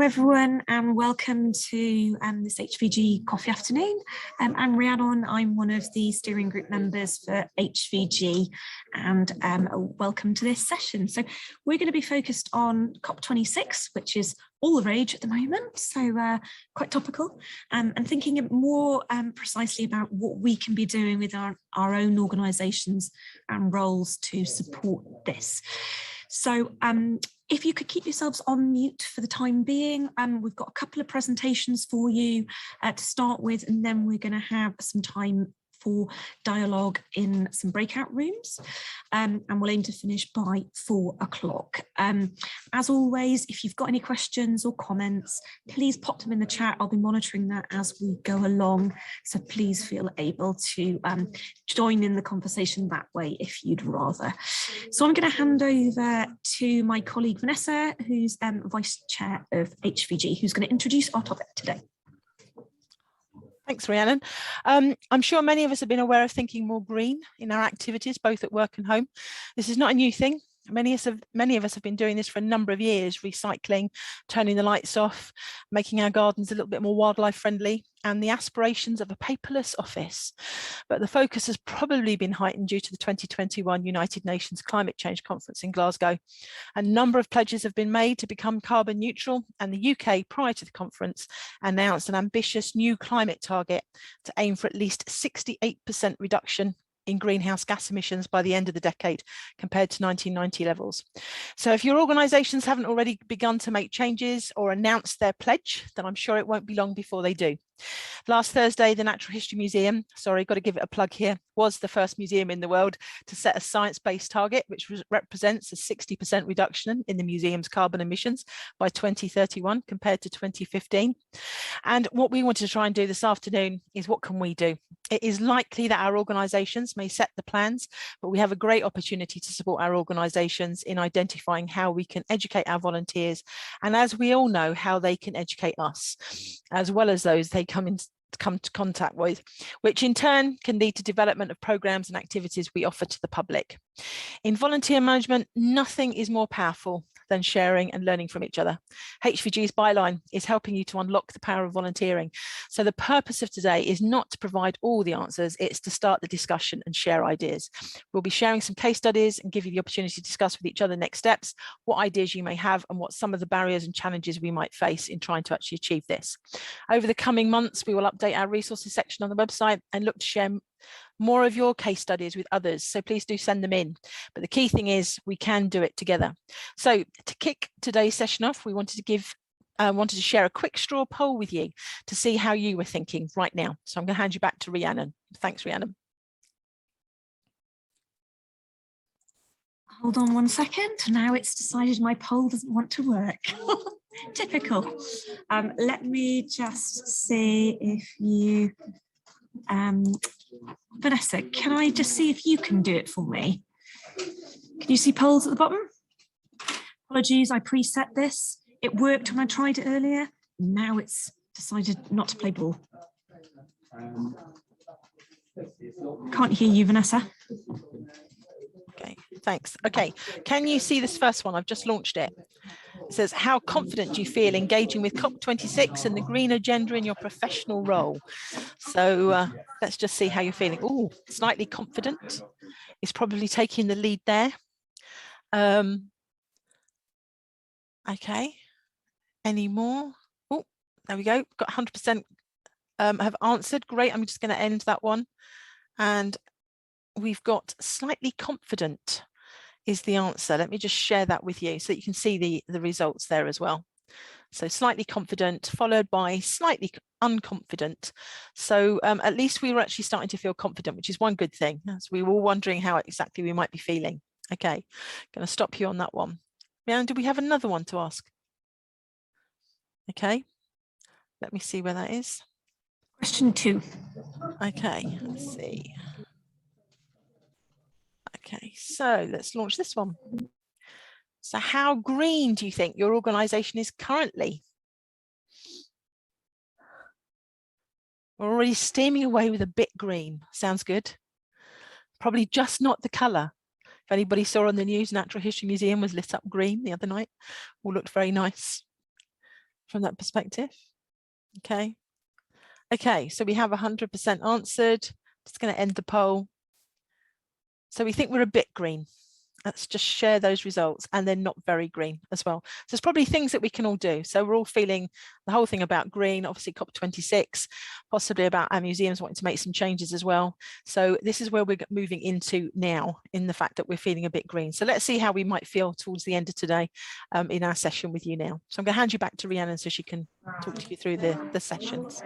everyone, and welcome to this HVG coffee afternoon. I'm Rhiannon. I'm one of the steering group members for HVG, and welcome to this session. So we're going to be focused on COP26, which is all the rage at the moment, so quite topical, and thinking more precisely about what we can be doing with our own organisations and roles to support this. So if you could keep yourselves on mute for the time being, we've got a couple of presentations for you to start with, and then we're going to have some time for dialogue in some breakout rooms, and we'll aim to finish by 4 o'clock. As always, if you've got any questions or comments, please pop them in the chat. I'll be monitoring that as we go along, so please feel able to join in the conversation that way if you'd rather. So I'm going to hand over to my colleague Vanessa, who's Vice Chair of HVG, who's going to introduce our topic today. Thanks, Rhiannon. I'm sure many of us have been aware of thinking more green in our activities, both at work and home. This is not a new thing. Many of us have been doing this for a number of years, recycling, turning the lights off, making our gardens a little bit more wildlife friendly, and the aspirations of a paperless office. But the focus has probably been heightened due to the 2021 United Nations Climate Change Conference in Glasgow. A number of pledges have been made to become carbon neutral, and the UK, prior to the conference, announced an ambitious new climate target to aim for at least 68% reduction in greenhouse gas emissions by the end of the decade compared to 1990 levels. So if your organisations haven't already begun to make changes or announced their pledge, then I'm sure it won't be long before they do. Last Thursday, the Natural History Museum, sorry, got to give it a plug here, was the first museum in the world to set a science-based target, which represents a 60% reduction in the museum's carbon emissions by 2031 compared to 2015. And what we wanted to try and do this afternoon is, what can we do? It is likely that our organisations may set the plans, but we have a great opportunity to support our organisations in identifying how we can educate our volunteers, and as we all know, how they can educate us, as well as those they come to contact with, which in turn can lead to development of programs and activities we offer to the public. In volunteer management, nothing is more powerful than sharing and learning from each other. HVG's byline is helping you to unlock the power of volunteering. So the purpose of today is not to provide all the answers, it's to start the discussion and share ideas. We'll be sharing some case studies and give you the opportunity to discuss with each other next steps, what ideas you may have, and what some of the barriers and challenges we might face in trying to actually achieve this. Over the coming months, we will update our resources section on the website and look to share more of your case studies with others, so please do send them in. But the key thing is we can do it together. So to kick today's session off, we wanted to share a quick straw poll with you to see how you were thinking right now. So I'm going to hand you back to Rhiannon. Thanks, Rhiannon. Hold on one second. Now it's decided my poll doesn't want to work. Typical. Let me just see if you... Vanessa, can I just see if you can do it for me? Can you see polls at the bottom? Apologies, I preset this. It worked when I tried it earlier. Now it's decided not to play ball. Can't hear you, Vanessa. Okay, thanks. Okay, can you see this first one? I've just launched it. It says, how confident do you feel engaging with COP26 and the green agenda in your professional role? So let's just see how you're feeling. Oh, slightly confident is probably taking the lead there. Okay, any more? Oh, there we go. Got 100% have answered. Great, I'm just going to end that one. And we've got slightly confident is the answer. Let me just share that with you so that you can see the results there as well. So slightly confident followed by slightly unconfident. So at least we were actually starting to feel confident, which is one good thing, as we were all wondering how exactly we might be feeling. Okay, going to stop you on that one. Now, do we have another one to ask? Okay, let me see where that is. Question 2. Okay, let's see. Okay, so let's launch this one. So how green do you think your organisation is currently? We're already steaming away with a bit green. Sounds good. Probably just not the colour. If anybody saw on the news, Natural History Museum was lit up green the other night. All looked very nice. from that perspective? Okay. Okay, so we have 100% answered. Just going to end the poll. So we think we're a bit green. Let's just share those results, and they're not very green as well. So there's probably things that we can all do. So we're all feeling the whole thing about green, obviously COP26, possibly about our museums wanting to make some changes as well. So this is where we're moving into now, in the fact that we're feeling a bit green. So let's see how we might feel towards the end of today in our session with you now. So I'm going to hand you back to Rhiannon so she can talk to you through the sessions.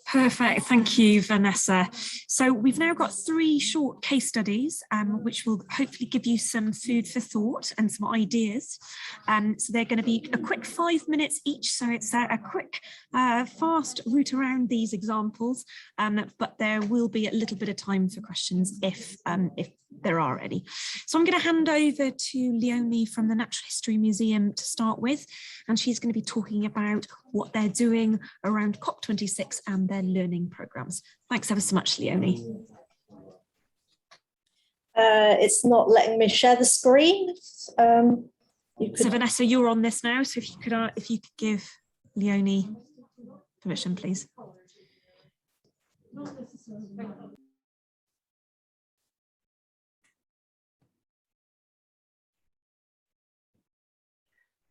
Perfect, thank you, Vanessa. So we've now got 3 short case studies, which will hopefully give you some food for thought and some ideas. So they're going to be a quick 5 minutes each, so it's a quick, fast route around these examples, but there will be a little bit of time for questions if there are any. So I'm going to hand over to Leonie from the Natural History Museum to start with, and she's going to be talking about what they're doing around COP26 and their learning programmes. Thanks ever so much, Leonie. It's not letting me share the screen. So Vanessa, you're on this now, so if you could give Leonie permission, please.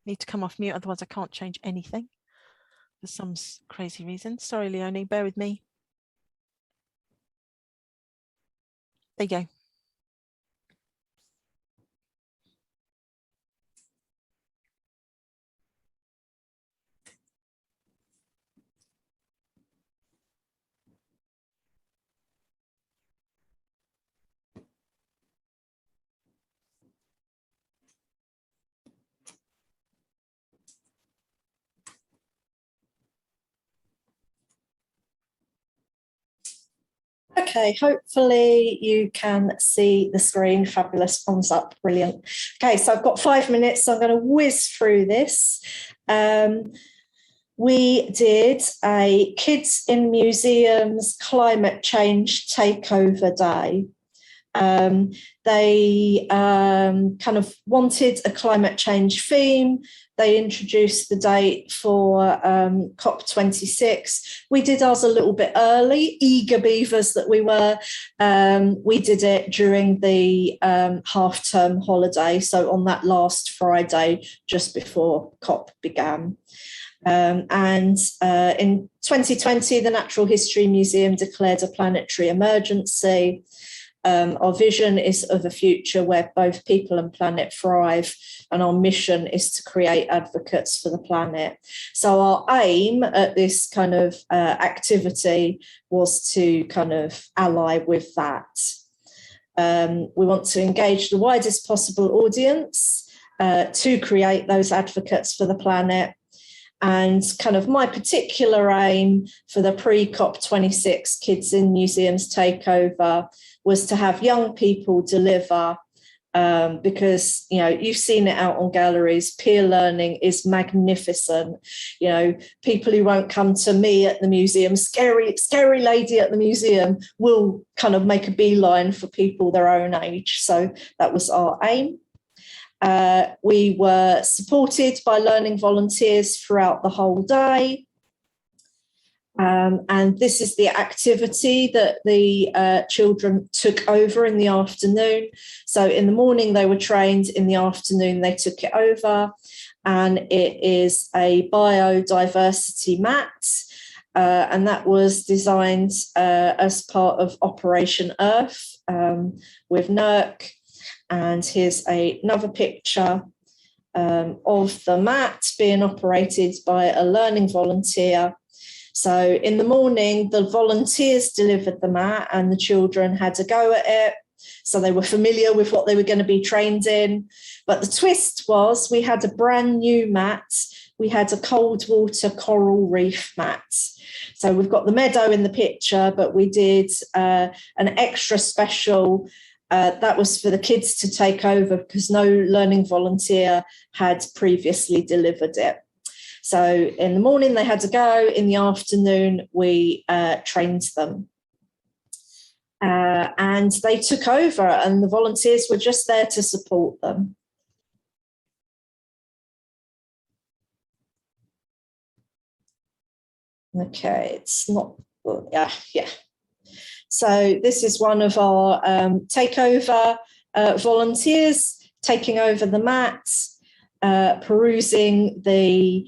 Need to come off mute, otherwise I can't change anything for some crazy reason. Sorry, Leonie, bear with me. There you go. Okay, hopefully you can see the screen. Fabulous, thumbs up, brilliant. Okay, so I've got 5 minutes, so I'm going to whiz through this. We did a Kids in Museums Climate Change Takeover Day. They kind of wanted a climate change theme. They introduced the date for COP26. We did ours a little bit early, eager beavers that we were. We did it during the half-term holiday, so on that last Friday, just before COP began. In 2020, the Natural History Museum declared a planetary emergency. Our vision is of a future where both people and planet thrive, and our mission is to create advocates for the planet. So our aim at this kind of activity was to kind of ally with that. We want to engage the widest possible audience to create those advocates for the planet. And kind of my particular aim for the pre-COP26 Kids in Museums takeover was to have young people deliver, because, you know, you've seen it out on galleries, peer learning is magnificent. You know, people who won't come to me at the museum, scary lady at the museum, will kind of make a beeline for people their own age. So that was our aim. We were supported by learning volunteers throughout the whole day. And this is the activity that the children took over in the afternoon. So in the morning they were trained, in the afternoon they took it over, and it is a biodiversity mat. And that was designed as part of Operation Earth with NERC. And here's another picture of the mat being operated by a learning volunteer. So in the morning, the volunteers delivered the mat and the children had a go at it. So they were familiar with what they were going to be trained in. But the twist was we had a brand new mat. We had a cold water coral reef mat. So we've got the meadow in the picture, but we did an extra special. That was for the kids to take over because no learning volunteer had previously delivered it. So in the morning they had to go, in the afternoon we trained them. And they took over and the volunteers were just there to support them. Okay, it's not, yeah. So this is one of our takeover volunteers taking over the mats, perusing the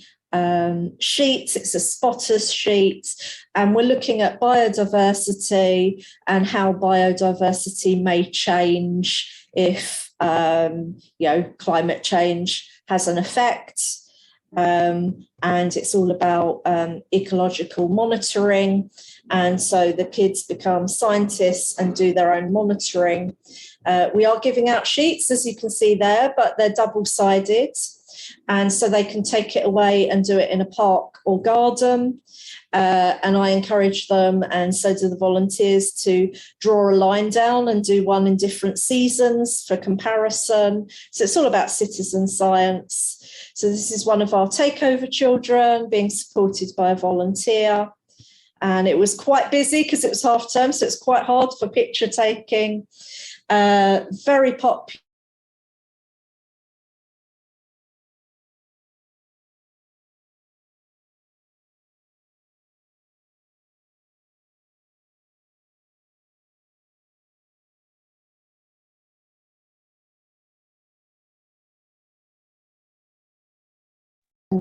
sheet. It's a spotters sheet, and we're looking at biodiversity and how biodiversity may change if climate change has an effect. And it's all about ecological monitoring. And so the kids become scientists and do their own monitoring. We are giving out sheets, as you can see there, but they're double-sided. And so they can take it away and do it in a park or garden. And I encourage them, and so do the volunteers, to draw a line down and do one in different seasons for comparison. So it's all about citizen science. So this is one of our takeover children being supported by a volunteer. And it was quite busy because it was half term, so it's quite hard for picture taking. Very popular.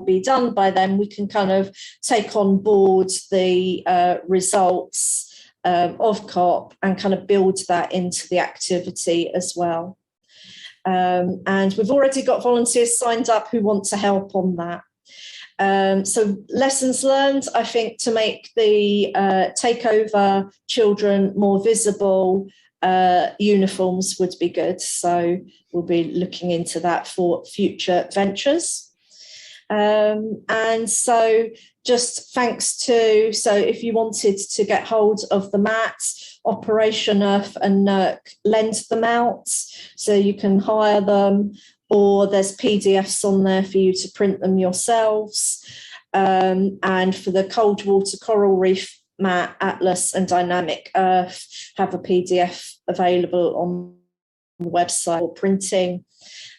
Be done by them, we can kind of take on board the results of COP and kind of build that into the activity as well. And we've already got volunteers signed up who want to help on that. So lessons learned, I think, to make the takeover children more visible, uniforms would be good. So we'll be looking into that for future ventures. And so just thanks to, so if you wanted to get hold of the mats, Operation Earth and NERC lend them out, so you can hire them, or there's PDFs on there for you to print them yourselves. And for the cold water coral reef mat, Atlas and Dynamic Earth have a PDF available on the website for printing.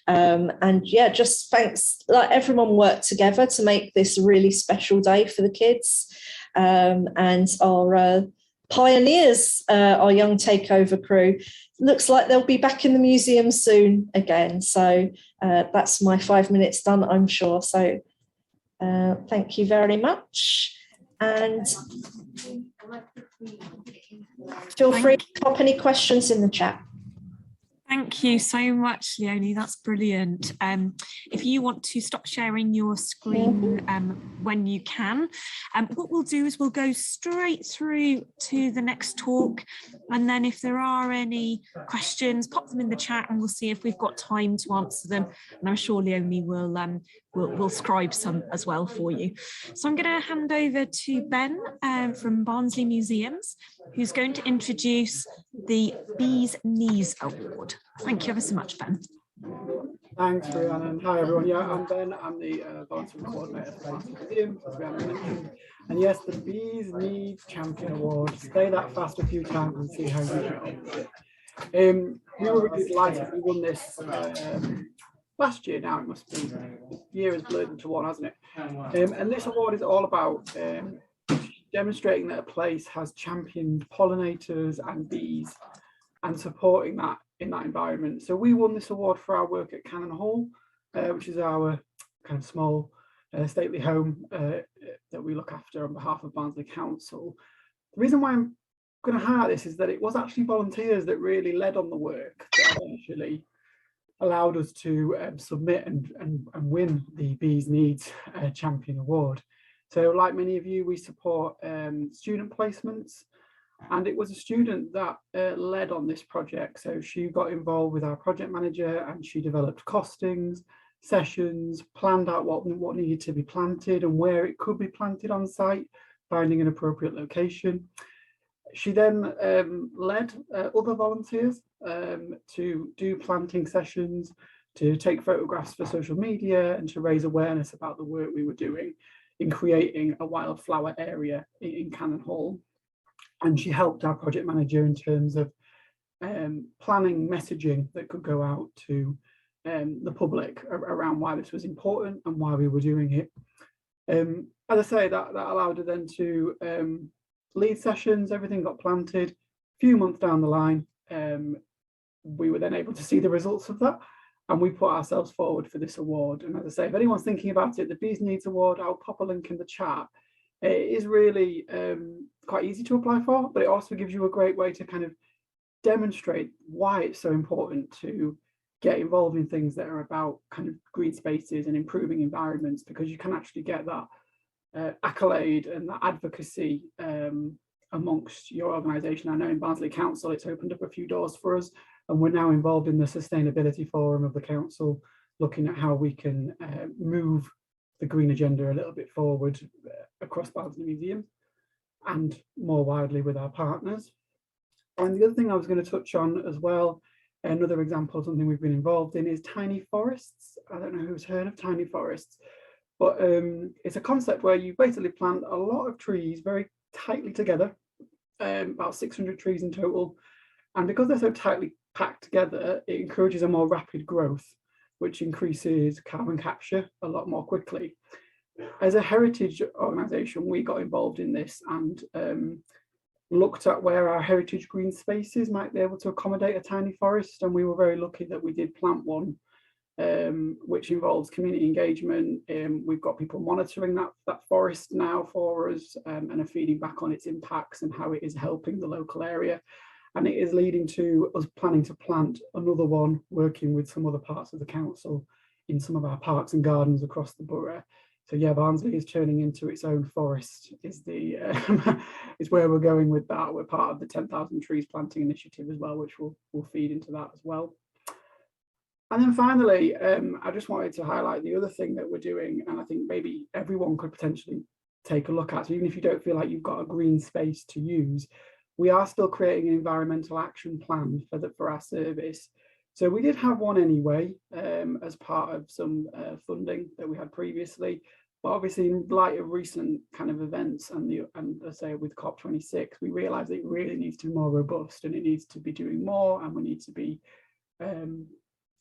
And yeah, just thanks, like everyone worked together to make this a really special day for the kids. And our pioneers, our young takeover crew, looks like they'll be back in the museum soon again. So that's my 5 minutes done, I'm sure. So thank you very much. And feel free to pop any questions in the chat. Thank you so much, Leonie. That's brilliant. If you want to stop sharing your screen when you can, what we'll do is we'll go straight through to the next talk. And then if there are any questions, pop them in the chat and we'll see if we've got time to answer them. And I'm sure Leonie will scribe some as well for you. So I'm going to hand over to Ben from Barnsley Museums, who's going to introduce the Bee's Knees Award. Thank you ever so much, Ben. Thanks, Rhiannon. Hi, everyone. Yeah, I'm Ben. I'm the volunteer coordinator for Barnsley Museum, as Rhiannon mentioned. And yes, the Bee's Knees Champion Award. Say that fast a few times and see how you get on with it. We were really delighted we won this last year now. It must be. The year has blurred into one, hasn't it? And this award is all about demonstrating that a place has championed pollinators and bees and supporting that in that environment. So we won this award for our work at Cannon Hall, which is our kind of small stately home that we look after on behalf of Barnsley Council. The reason why I'm going to highlight this is that it was actually volunteers that really led on the work that eventually allowed us to submit and win the Bees Needs Champion Award. So like many of you, we support student placements. And it was a student that led on this project. So she got involved with our project manager and she developed costings, sessions, planned out what needed to be planted and where it could be planted on site, finding an appropriate location. She then led other volunteers to do planting sessions, to take photographs for social media and to raise awareness about the work we were doing in creating a wildflower area in Cannon Hall. And she helped our project manager in terms of planning messaging that could go out to the public around why this was important and why we were doing it. as I say, that allowed her then to lead sessions. Everything got planted. A few months down the line, we were then able to see the results of that, and we put ourselves forward for this award. And as I say, if anyone's thinking about it, the Bees Needs Award, I'll pop a link in the chat. It is really quite easy to apply for, but it also gives you a great way to kind of demonstrate why it's so important to get involved in things that are about kind of green spaces and improving environments, because you can actually get that accolade and that advocacy amongst your organisation. I know in Barnsley Council it's opened up a few doors for us, and we're now involved in the sustainability forum of the council, looking at how we can move the green agenda a little bit forward across Barnsley Museum and more widely with our partners. And the other thing I was going to touch on as well, another example of something we've been involved in, is tiny forests. I don't know who's heard of tiny forests, but it's a concept where you basically plant a lot of trees very tightly together, about 600 trees in total. And because they're so tightly packed together, it encourages a more rapid growth, which increases carbon capture a lot more quickly. As a heritage organisation, we got involved in this and looked at where our heritage green spaces might be able to accommodate a tiny forest, and we were very lucky that we did plant one, which involves community engagement. We've got people monitoring that forest now for us, and are feeding back on its impacts and how it is helping the local area. And it is leading to us planning to plant another one, working with some other parts of the council in some of our parks and gardens across the borough. So yeah, Barnsley is turning into its own forest, is where we're going with that. We're part of the 10,000 trees planting initiative as well, which will feed into that as well. And then finally, I just wanted to highlight the other thing that we're doing, and I think maybe everyone could potentially take a look at. So even if you don't feel like you've got a green space to use, we are still creating an environmental action plan for our service. So we did have one anyway, as part of some funding that we had previously. But obviously, in light of recent kind of events and let's say with COP26, we realised it really needs to be more robust, and it needs to be doing more, and we need to be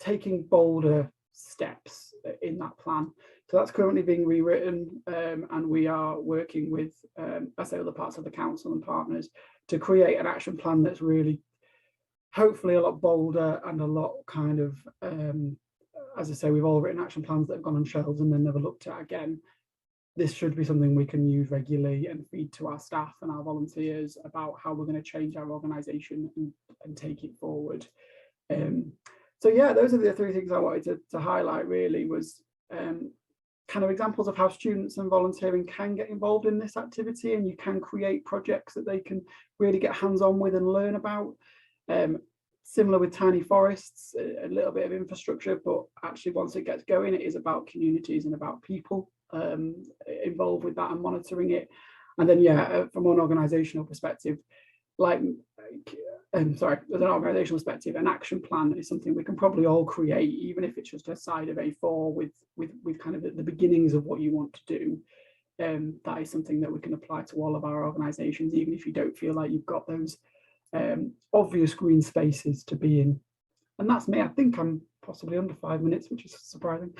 taking bolder steps in that plan. So that's currently being rewritten, and we are working with, I say, other parts of the council and partners to create an action plan that's really, hopefully, a lot bolder and a lot kind of, as I say, we've all written action plans that have gone on shelves and then never looked at again. This should be something we can use regularly and feed to our staff and our volunteers about how we're going to change our organisation and take it forward. So yeah, those are the three things I wanted to highlight, really, was kind of examples of how students and volunteering can get involved in this activity, and you can create projects that they can really get hands-on with and learn about. Similar with tiny forests, a little bit of infrastructure, but actually once it gets going, it is about communities and about people involved with that and monitoring it. And then yeah, from an organisational perspective, as an organisational perspective, an action plan is something we can probably all create, even if it's just a side of A4 with kind of the beginnings of what you want to do. That is something that we can apply to all of our organisations, even if you don't feel like you've got those obvious green spaces to be in. And that's me. I think I'm possibly under 5 minutes, which is surprising.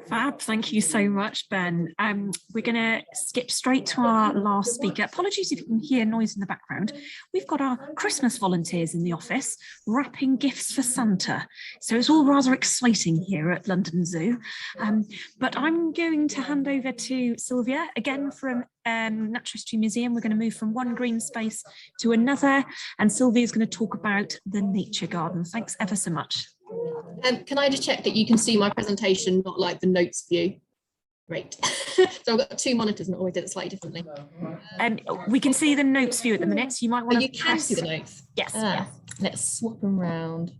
Fab, thank you so much, Ben. We're going to skip straight to our last speaker. Apologies if you can hear noise in the background. We've got our Christmas volunteers in the office wrapping gifts for Santa. So it's all rather exciting here at London Zoo. But I'm going to hand over to Sylvia, again from Natural History Museum. We're going to move from one green space to another, and Sylvia is going to talk about the nature garden. Thanks ever so much. Can I just check that you can see my presentation, not like the notes view? Great. So I've got two monitors and I always did it slightly differently. We can see the notes view at the minute, so you might want to you can see the notes? Yes, yes. Let's swap them around.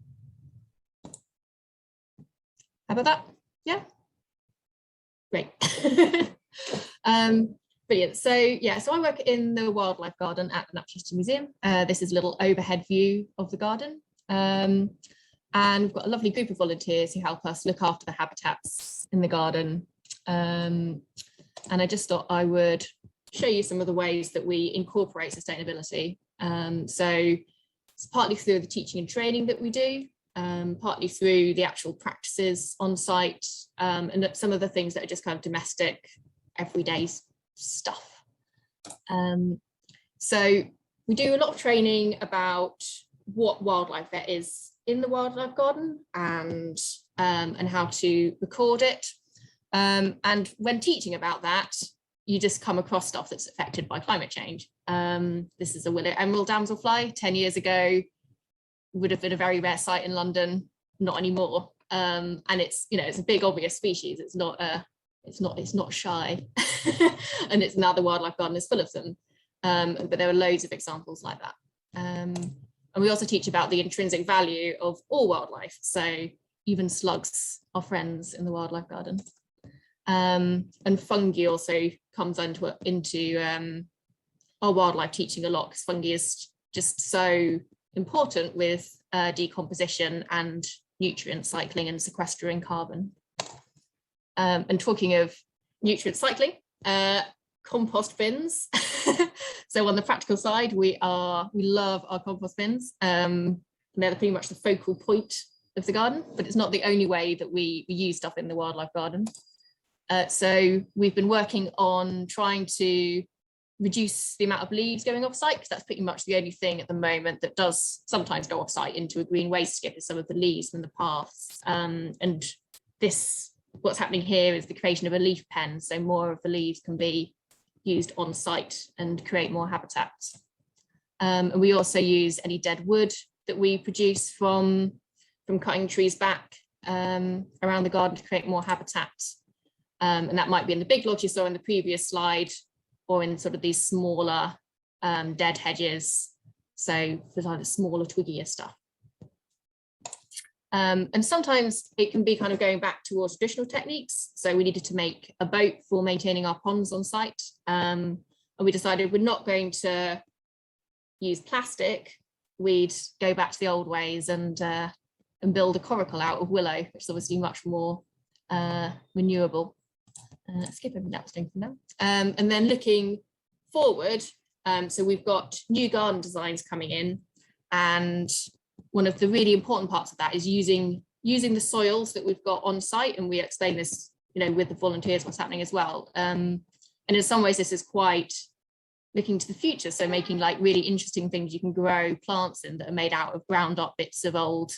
How about that? Yeah? Great. Brilliant. So yeah, so I work in the wildlife garden at the Natural History Museum. This is a little overhead view of the garden. And we've got a lovely group of volunteers who help us look after the habitats in the garden. And I just thought I would show you some of the ways that we incorporate sustainability. So it's partly through the teaching and training that we do, partly through the actual practices on site, and some of the things that are just kind of domestic, everyday stuff. So we do a lot of training about what wildlife there is in the wildlife garden, and how to record it. And when teaching about that, you just come across stuff that's affected by climate change. This is a willow emerald damselfly. 10 years ago, would have been a very rare sight in London, not anymore. And it's, you know, it's a big obvious species. It's not shy, and it's now the wildlife garden is full of them. But there are loads of examples like that. And we also teach about the intrinsic value of all wildlife. So even slugs are friends in the wildlife garden. And fungi also comes into our wildlife teaching a lot, because fungi is just so important with decomposition and nutrient cycling and sequestering carbon. And talking of nutrient cycling, compost bins. So on the practical side, we love our compost bins. They're pretty much the focal point of the garden, but it's not the only way that we use stuff in the wildlife garden. So we've been working on trying to reduce the amount of leaves going off site, because that's pretty much the only thing at the moment that does sometimes go off site into a green waste skip, is some of the leaves from the paths. And what's happening here is the creation of a leaf pen, so more of the leaves can be used on site and create more habitats. And we also use any dead wood that we produce from cutting trees back around the garden to create more habitat. And that might be in the big logs you saw in the previous slide, or in sort of these smaller dead hedges. So there's either smaller, twiggier stuff. And sometimes it can be kind of going back towards traditional techniques. So we needed to make a boat for maintaining our ponds on site. And we decided we're not going to use plastic. We'd go back to the old ways and build a coracle out of willow, which is obviously much more renewable. Skip everything that was doing for now. And then looking forward, so we've got new garden designs coming in, and one of the really important parts of that is using the soils that we've got on site, and we explain this, you know, with the volunteers what's happening as well. And in some ways this is quite looking to the future, so making like really interesting things you can grow plants in that are made out of ground up bits of old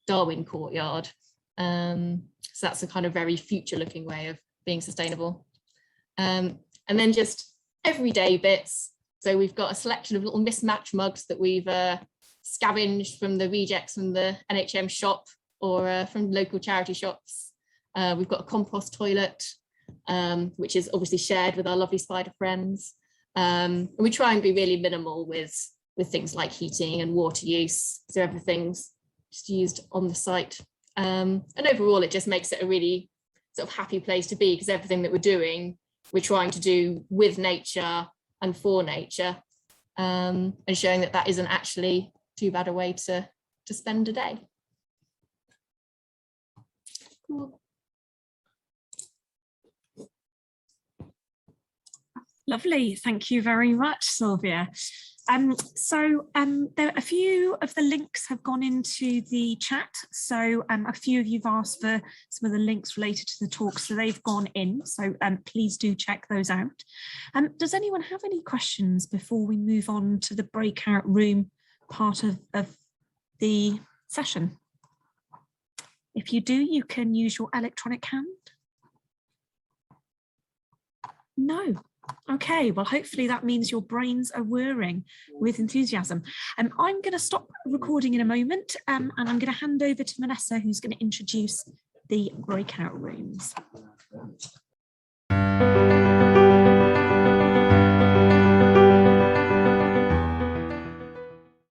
Darwin courtyard. So that's a kind of very future looking way of being sustainable. And then just everyday bits. So we've got a selection of little mismatched mugs that we've scavenged from the rejects from the NHM shop, or from local charity shops. We've got a compost toilet, which is obviously shared with our lovely spider friends. And we try and be really minimal with things like heating and water use, so everything's just used on the site. And overall it just makes it a really sort of happy place to be, because everything that we're doing, we're trying to do with nature and for nature, and showing that that isn't actually too bad a way to spend a day. Cool. Lovely, thank you very much, Sylvia. There a few of the links have gone into the chat. So a few of you've asked for some of the links related to the talk, so they've gone in. So please do check those out. Does anyone have any questions before we move on to the breakout room part of the session? If you do, you can use your electronic hand. No. Okay, well, hopefully that means your brains are whirring with enthusiasm. I'm going to stop recording in a moment, and I'm going to hand over to Vanessa, who's going to introduce the breakout rooms.